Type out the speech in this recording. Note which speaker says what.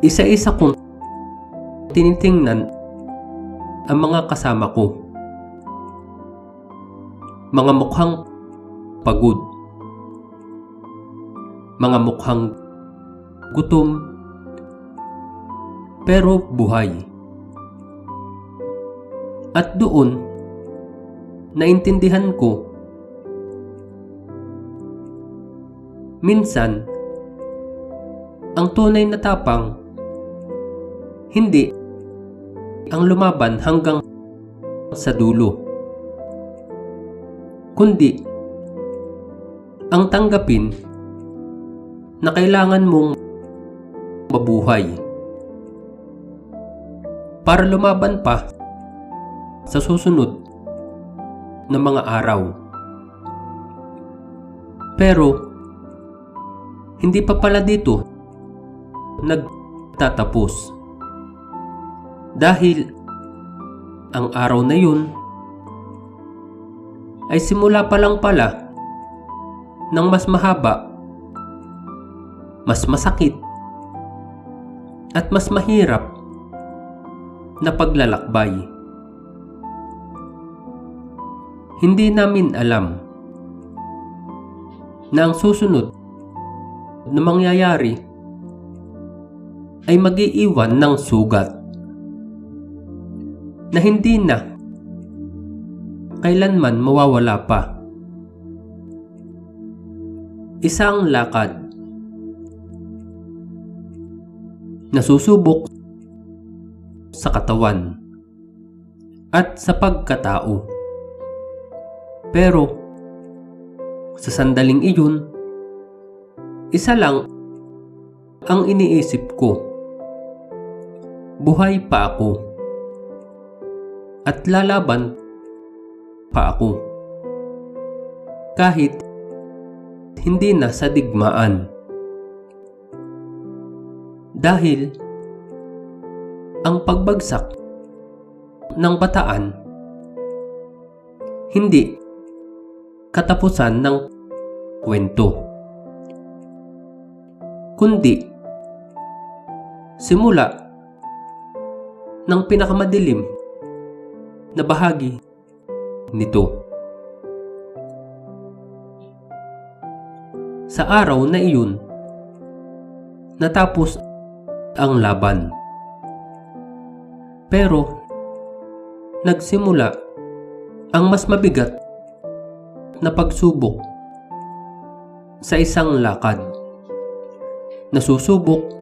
Speaker 1: Isa-isa kong tinitingnan ang mga kasama ko. Mga mukhang pagod. Mga mukhang gutom. Pero buhay. At doon, naintindihan ko, minsan, ang tunay na tapang, hindi ang lumaban hanggang sa dulo, kundi ang tanggapin na kailangan mong mabuhay para lumaban pa sa susunod na mga araw. Pero hindi pa pala dito nagtatapos, dahil ang araw na yun ay simula pa lang pala ng mas mahaba, mas masakit at mas mahirap na paglalakbay. Hindi namin alam na ang susunod na mangyayari ay mag-iiwan ng sugat na hindi na kailanman mawawala pa. Isang lakad na susubok sa katawan at sa pagkatao. Pero sa sandaling iyon, isa lang ang iniisip ko. Buhay pa ako at lalaban pa ako, kahit hindi na sa digmaan. Dahil ang pagbagsak ng Bataan hindi katapusan ng kwento, kundi simula ng pinakamadilim na bahagi nito. Sa araw na iyon, natapos ang laban. Pero nagsimula ang mas mabigat na pagsubok sa isang lakad na susubok